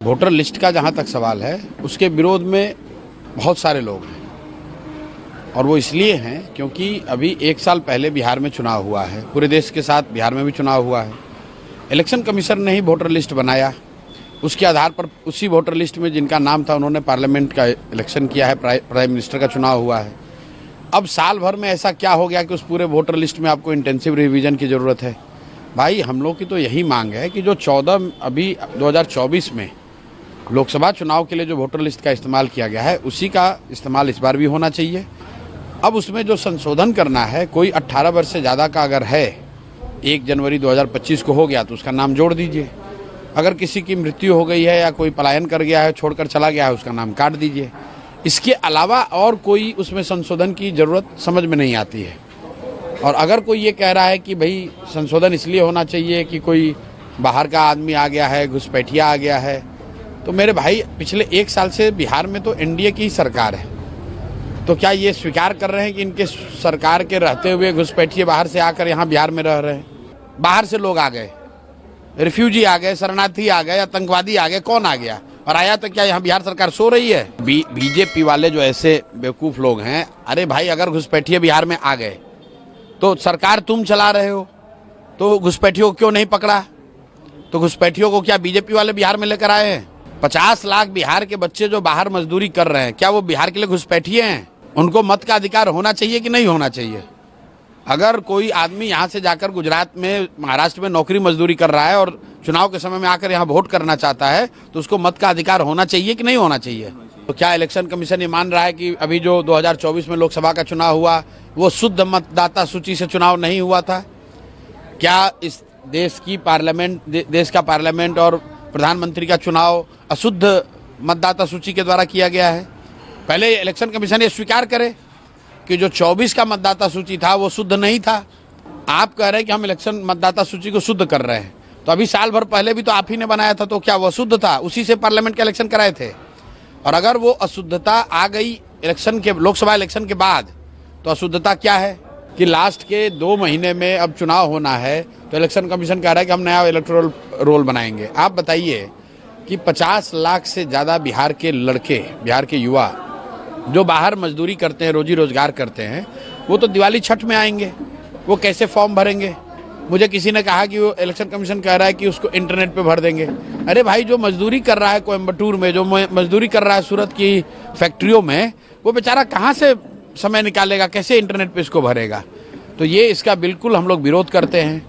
Voter list का जहाँ तक सवाल है, उसके विरोध में बहुत सारे लोग हैं और वो इसलिए हैं क्योंकि अभी 1 साल पहले बिहार में चुनाव हुआ है। पूरे देश के साथ बिहार में भी चुनाव हुआ है। इलेक्शन कमीशन ने ही वोटर लिस्ट बनाया, उसके आधार पर उसी वोटर लिस्ट में जिनका नाम था उन्होंने पार्लियामेंट का इलेक्शन किया है, प्राइम मिनिस्टर का चुनाव हुआ है। अब साल भर में ऐसा क्या हो गया कि उस पूरे वोटर लिस्ट में आपको इंटेंसिव रिवीजन की ज़रूरत है? भाई, हम लोग की तो यही मांग है कि जो 2024 में लोकसभा चुनाव के लिए जो वोटर लिस्ट का इस्तेमाल किया गया है, उसी का इस्तेमाल इस बार भी होना चाहिए। अब उसमें जो संशोधन करना है, कोई 18 वर्ष से ज़्यादा का अगर है, 1 जनवरी 2025 को हो गया तो उसका नाम जोड़ दीजिए। अगर किसी की मृत्यु हो गई है या कोई पलायन कर गया है, छोड़कर चला गया है, उसका नाम काट दीजिए। इसके अलावा और कोई उसमें संशोधन की ज़रूरत समझ में नहीं आती है। और अगर कोई ये कह रहा है कि भाई संशोधन इसलिए होना चाहिए कि कोई बाहर का आदमी आ गया है, घुसपैठिया आ गया है, तो मेरे भाई पिछले 1 साल से बिहार में तो एनडीए की ही सरकार है। तो क्या ये स्वीकार कर रहे हैं कि इनके सरकार के रहते हुए घुसपैठिए बाहर से आकर यहाँ बिहार में रह रहे हैं? बाहर से लोग आ गए, रिफ्यूजी आ गए, शरणार्थी आ गए, आतंकवादी आ गए, कौन आ गया? और आया तो क्या यहाँ बिहार सरकार सो रही है? बीजेपी वाले जो ऐसे बेवकूफ लोग हैं, अरे भाई, अगर घुसपैठिए बिहार में आ गए तो सरकार तुम चला रहे हो, तो घुसपैठियों को क्यों नहीं पकड़ा? तो घुसपैठियों को क्या बीजेपी वाले बिहार में लेकर आए हैं? 50 लाख बिहार के बच्चे जो बाहर मजदूरी कर रहे हैं, क्या वो बिहार के लिए घुसपैठिए हैं? उनको मत का अधिकार होना चाहिए कि नहीं होना चाहिए? अगर कोई आदमी यहाँ से जाकर गुजरात में, महाराष्ट्र में नौकरी मजदूरी कर रहा है और चुनाव के समय में आकर यहाँ वोट करना चाहता है, तो उसको मत का अधिकार होना चाहिए कि नहीं होना चाहिए? तो क्या इलेक्शन कमीशन ये मान रहा है कि अभी जो 2024 में लोकसभा का चुनाव हुआ वो शुद्ध मतदाता सूची से चुनाव नहीं हुआ था? क्या इस देश का पार्लियामेंट और प्रधानमंत्री का चुनाव अशुद्ध मतदाता सूची के द्वारा किया गया है? पहले इलेक्शन कमीशन ये स्वीकार करे कि जो 24 का मतदाता सूची था वो शुद्ध नहीं था। आप कह रहे हैं कि हम इलेक्शन मतदाता सूची को शुद्ध कर रहे हैं, तो अभी साल भर पहले भी तो आप ही ने बनाया था, तो क्या वो अशुद्ध था? उसी से पार्लियामेंट के इलेक्शन कराए थे। और अगर वो अशुद्धता आ गई लोकसभा इलेक्शन के बाद, तो अशुद्धता क्या है कि लास्ट के 2 महीने में अब चुनाव होना है, तो इलेक्शन कमीशन कह रहा है कि हम नया इलेक्टोरल रोल बनाएंगे। आप बताइए कि 50 लाख से ज़्यादा बिहार के लड़के, बिहार के युवा जो बाहर मजदूरी करते हैं, रोजी रोजगार करते हैं, वो तो दिवाली छठ में आएंगे, वो कैसे फॉर्म भरेंगे? मुझे किसी ने कहा कि वो इलेक्शन कमीशन कह रहा है कि उसको इंटरनेट पे भर देंगे। अरे भाई, जो मजदूरी कर रहा है कोयम्बटूर में, जो मजदूरी कर रहा है सूरत की फैक्ट्रियों में, वो बेचारा कहाँ से समय निकालेगा, कैसे इंटरनेट पे इसको भरेगा? तो ये इसका बिल्कुल हम लोग विरोध करते हैं।